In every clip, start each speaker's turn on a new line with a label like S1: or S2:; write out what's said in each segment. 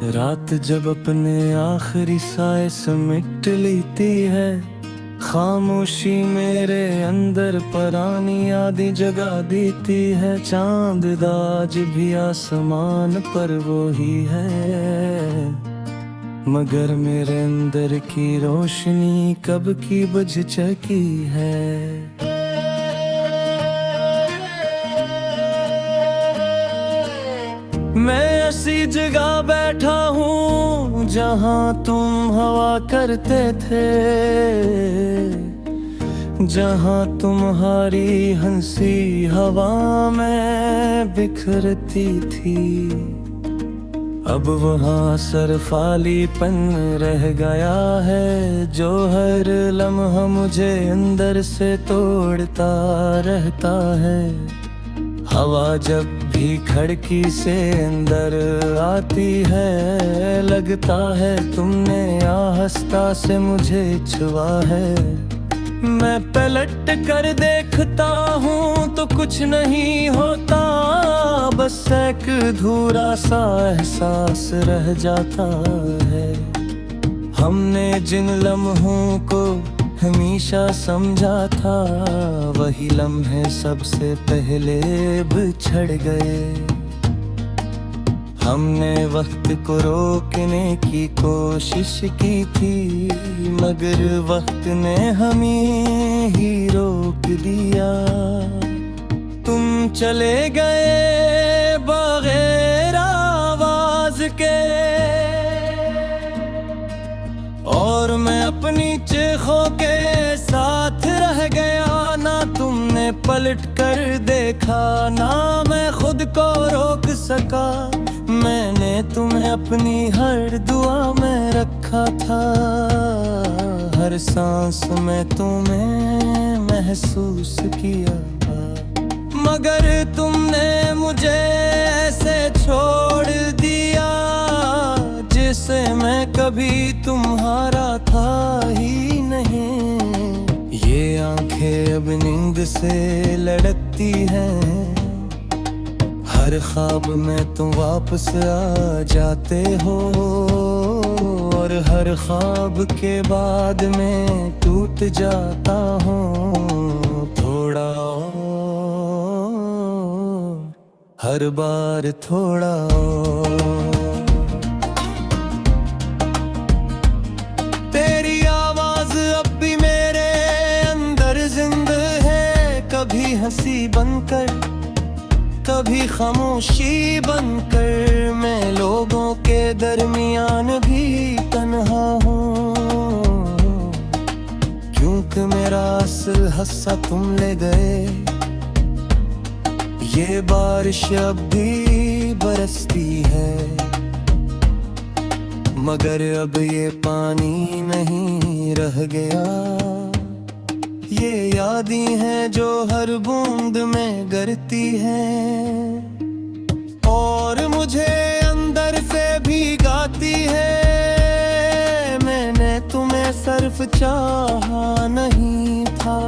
S1: रात जब अपने आखिरी साए समेट लेती है, खामोशी मेरे अंदर परानी यादें जगा देती है। चांद आज भी आसमान पर वो ही है, मगर मेरे अंदर की रोशनी कब की बुझ चुकी है। मैं ऐसी जगह बैठा हूँ जहाँ तुम हवा करते थे, जहाँ तुम्हारी हंसी हवा में बिखरती थी। अब वहाँ सरफालीपन रह गया है, जो हर लम्हा मुझे अंदर से तोड़ता रहता है। हवा जब भी खिड़की से अंदर आती है, लगता है तुमने आहिस्ता से मुझे छुआ है। मैं पलट कर देखता हूँ तो कुछ नहीं होता, बस एक अधूरा सा एहसास रह जाता है। हमने जिन लम्हों को हमेशा समझा था, वही लम्हे सबसे पहले बिछड़ गए। हमने वक्त को रोकने की कोशिश की थी, मगर वक्त ने हमें ही रोक दिया। तुम चले गए बगैर आवाज के, और मैं अपनी चीखों के साथ रह गया। ना तुमने पलट कर देखा, ना मैं खुद को रोक सका। मैंने तुम्हें अपनी हर दुआ में रखा था, हर सांस में तुम्हें महसूस किया। मगर तुमने मुझे ऐसे छोड़ दिया, जिसे मैं कभी तुम्हारा था ही नहीं। ये आंखें अब नींद से लड़कती हैं, हर ख्वाब में तुम वापस आ जाते हो, और हर ख्वाब के बाद में टूट जाता हूँ थोड़ा और, हर बार थोड़ा और। तेरी आवाज अब भी मेरे अंदर जिंदा है, कभी हंसी बनकर, कभी खामोशी बनकर। मैं लोगों के दरमियान भी तन्हा हूँ, क्योंकि मेरा असल हिस्सा तुम ले गए। ये बारिश अब भी बरसती है, मगर अब ये पानी नहीं रह गया। ये यादें हैं जो हर बूंद में गिरती हैं, और मुझे अंदर से भीगाती है। मैंने तुम्हें सिर्फ चाहा नहीं था,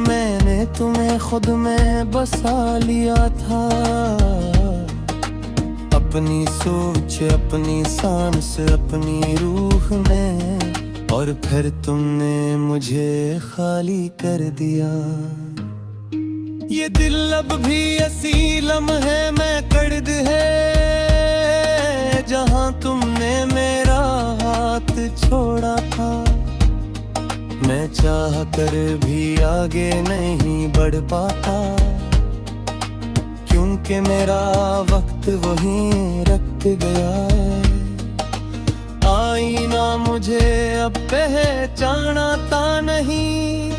S1: मैंने तुम्हें खुद में बसा लिया था। अपनी सोच, अपनी सांस, अपनी रूह में, और फिर तुमने मुझे खाली कर दिया। ये दिल अब भी ऐसी लम्हे में कर्द है, जहाँ तुमने मेरा हाथ छोड़ा था। मैं चाह कर भी आगे नहीं बढ़ पाता, क्योंकि मेरा वक्त वहीं रख गया है। आईना मुझे अब पहचानता नहीं,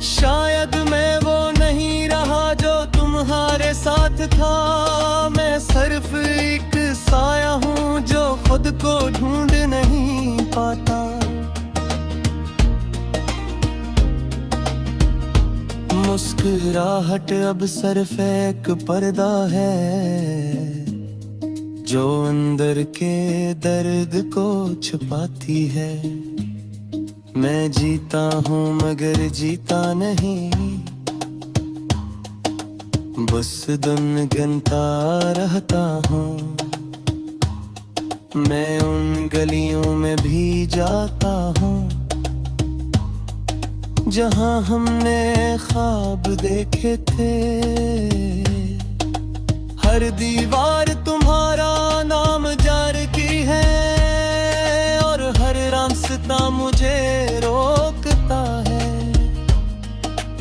S1: शायद मैं वो नहीं रहा जो तुम्हारे साथ था। मैं सिर्फ एक साया हूँ जो खुद को ढूंढ नहीं पाता। मुस्कुराहट अब सिर्फ एक पर्दा है, जो अंदर के दर्द को छुपाती है। मैं जीता हूँ मगर जीता नहीं, बस दिन गिनता रहता हूँ। मैं उन गलियों में भी जाता हूँ जहाँ हमने ख्वाब देखे थे। हर दीवार तुम्हारा नाम जार की है और हर रास्ता मुझे रोकता है।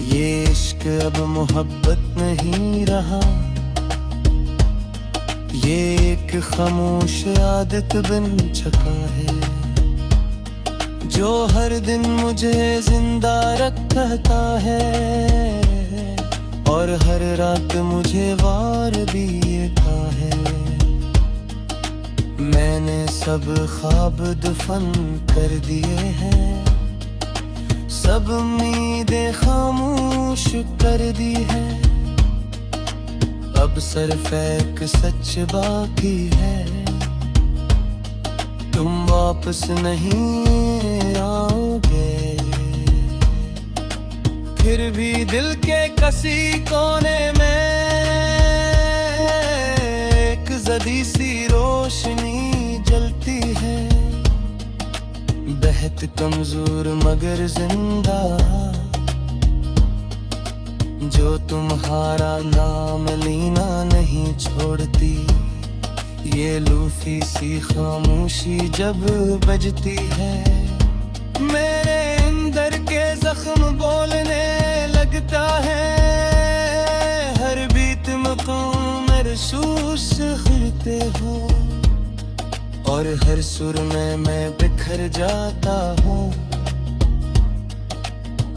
S1: ये इश्क अब मोहब्बत नहीं रहा, ये एक खामोश आदत बन चुका है जो हर दिन मुझे जिंदा रखता है और हर रात मुझे वार भी देता है। मैंने सब ख्वाब दफन कर दिए हैं, सब उम्मीदें खामोश कर दी है। अब सिर्फ एक सच बाकी है, तुम वापस नहीं आओगे। फिर भी दिल के किसी कोने में एक जदी सी रोशनी जलती है, बेहद कमजोर मगर जिंदा, जो तुम्हारा नाम लेना नहीं छोड़ती। ये लूफी सी खामोशी जब बजती है, मेरे अंदर के जख्म बोलने लगता है। हर बीत मकाम महसूस करते हो और हर सुर में मैं बिखर जाता हूँ।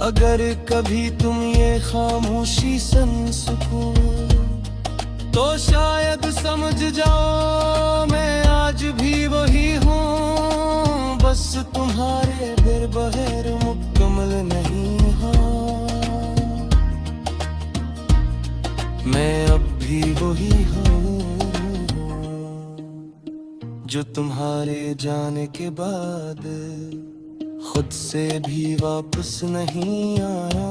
S1: अगर कभी तुम ये खामोशी सुन सको तो शायद समझ जाओ मैं आज भी वही हूँ, बस तुम्हारे बगैर मुकम्मल नहीं हूँ। मैं अब भी वही हूँ जो तुम्हारे जाने के बाद खुद से भी वापस नहीं आया।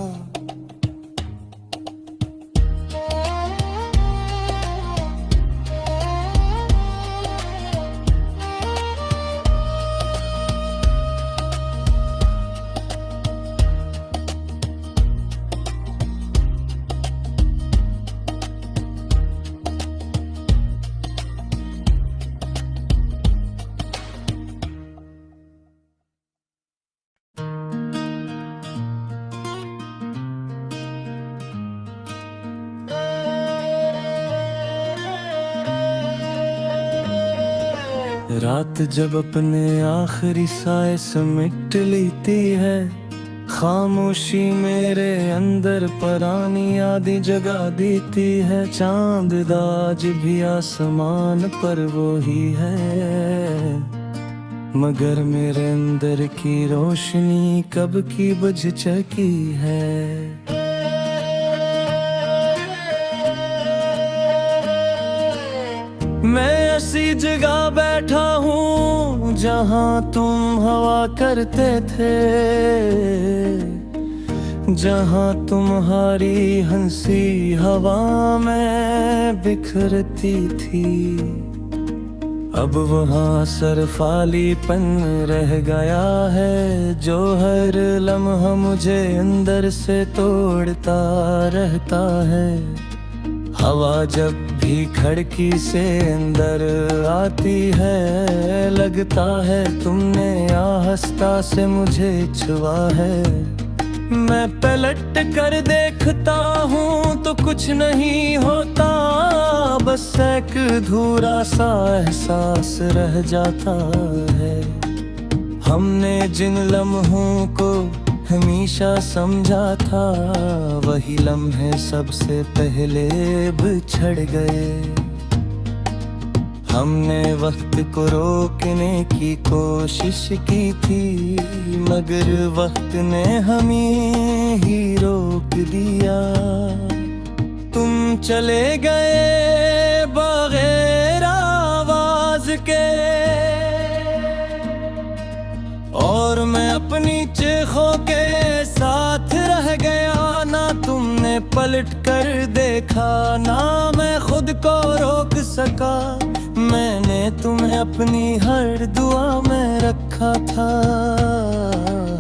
S1: रात जब अपने आखिरी साए समेट लेती है, खामोशी मेरे अंदर परानी यादें जगा देती है। चांद आज भी आसमान पर वो ही है, मगर मेरे अंदर की रोशनी कब की बुझ चुकी है। मैं ऐसी जगह बैठा हूँ जहाँ तुम हवा करते थे, जहाँ तुम्हारी हंसी हवा में बिखरती थी। अब वहाँ सरफालीपन रह गया है जो हर लम्हा मुझे अंदर से तोड़ता रहता है। हवा जब भी खिड़की से अंदर आती है, लगता है तुमने आहिस्ता से मुझे छुआ है। मैं पलट कर देखता हूँ तो कुछ नहीं होता, बस एक अधूरा सा एहसास रह जाता है। हमने जिन लम्हों को हमेशा समझा था, वही लम्हे सबसे पहले बिछड़ गए। हमने वक्त को रोकने की कोशिश की थी, मगर वक्त ने हमें ही रोक दिया। तुम चले गए बगैर आवाज के और मैं अपनी चीखों के साथ रह गया। ना तुमने पलट कर देखा, ना मैं खुद को रोक सका। मैंने तुम्हें अपनी हर दुआ में रखा था,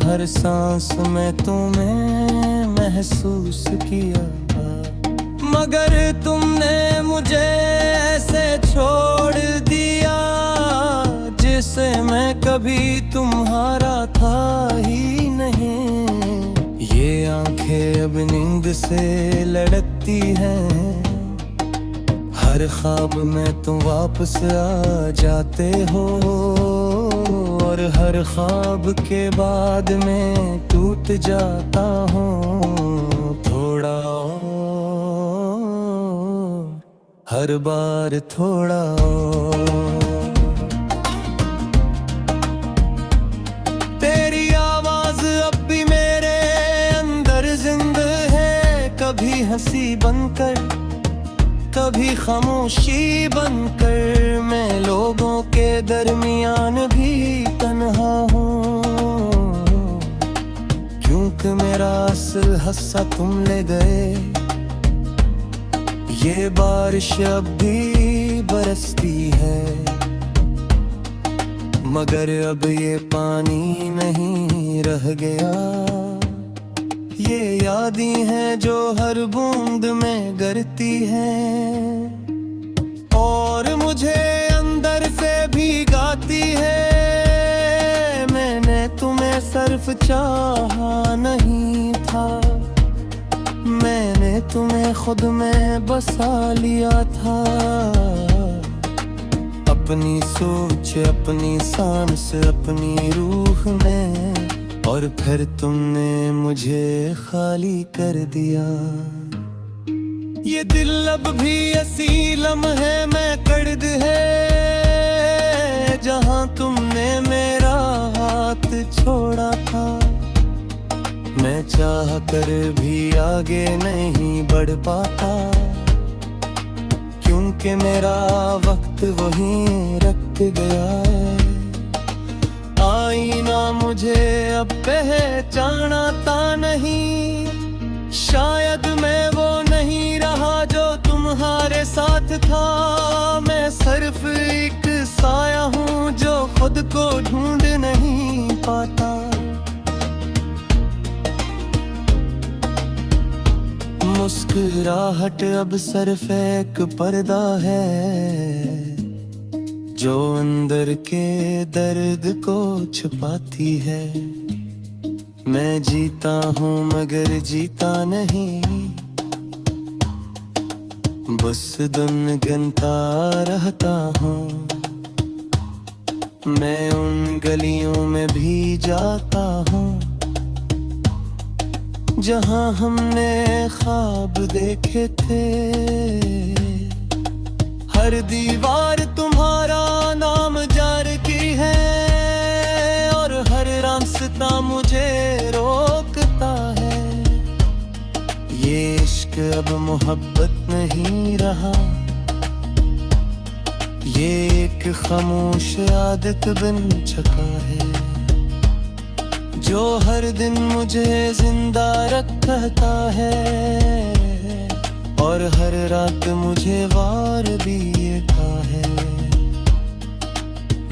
S1: हर सांस में तुम्हें महसूस किया, मगर तुमने मुझे ऐसे छोड़ दिया जिसे मैं कभी तुम्हारा था ही नहीं। ये आंखें अब नींद से लड़कती हैं, हर ख्वाब में तुम वापस आ जाते हो, और हर ख्वाब के बाद में टूट जाता हूँ थोड़ा और, हर बार थोड़ा और। तेरी आवाज अब भी मेरे अंदर जिंदा है, कभी हंसी बनकर कभी खामोशी बनकर, मैं लोगों के दरमियान भी तन्हा हूँ, क्योंकि मेरा असल हिस्सा तुम ले गए। ये बारिश अब भी बरसती है, मगर अब ये पानी नहीं रह गया, ये यादें हैं जो हर बूंद में गिरती हैं, और मुझे अंदर से भीगाती है। मैंने तुम्हें सिर्फ चाहा नहीं था, मैंने तुम्हें खुद में बसा लिया था, अपनी सोच, अपनी सांस, अपनी रूह में, और फिर तुमने मुझे खाली कर दिया। ये दिल अब भी असीलम है, मैं कर्द है जहां तुमने मेरा हाथ छोड़ा था। मैं चाह कर भी आगे नहीं बढ़ पाता, क्योंकि मेरा वक्त वहीं रख गया है। आईना मुझे अब पहचानता नहीं, शायद मैं वो नहीं रहा जो तुम्हारे साथ था। मैं सिर्फ एक साया हूँ जो खुद को ढूंढ नहीं पाता। मुस्कुराहट अब सिर्फ एक पर्दा है जो अंदर के दर्द को छुपाती है। मैं जीता हूँ मगर जीता नहीं, बस दिन गिनता रहता हूँ। मैं उन गलियों में भी जाता हूँ जहाँ हमने ख्वाब देखे थे। हर दीवार तुम्हारा नाम जार की है, और हर रास्ता मुझे रोकता है। ये इश्क अब मोहब्बत नहीं रहा, ये एक खामोश आदत बन चुका है जो हर दिन मुझे जिंदा रखता है, और हर रात मुझे वार भी था है।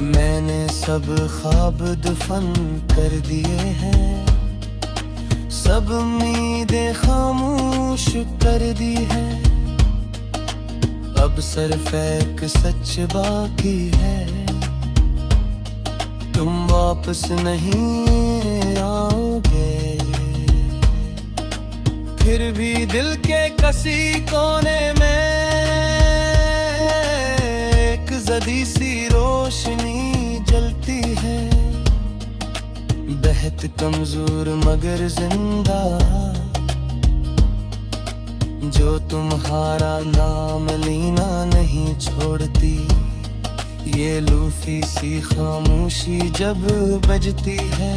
S1: मैंने सब ख्वाब दफन कर दिए हैं, सब उम्मीदें खामोश कर दी है। अब सिर्फ एक सच बाकी है, तुम वापस नहीं आओगे। फिर भी दिल के किसी कोने में एक जदी सी रोशनी जलती है, बेहद कमजोर मगर जिंदा, जो तुम्हारा नाम लेना नहीं छोड़ती। ये लूफी सी खामोशी जब बजती है,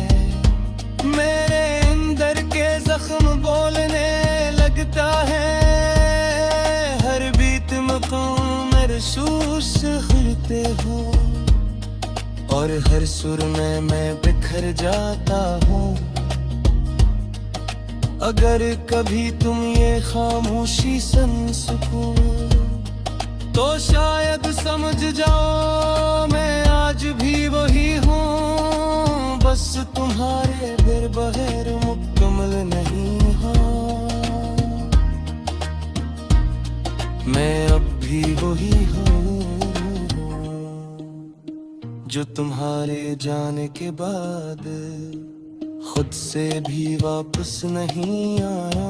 S1: मेरे अंदर के जख्म बोलने लगता है। हर बीत मकाम महसूस करते हो, और हर सुर में मैं बिखर जाता हूँ। अगर कभी तुम ये खामोशी सुन सको तो शायद समझ जाओ मैं आज भी वही हूँ, बस तुम्हारे बिर बगैर मुकम्मल नहीं हूँ। मैं अब भी वही हूँ जो तुम्हारे जाने के बाद खुद से भी वापस नहीं आया।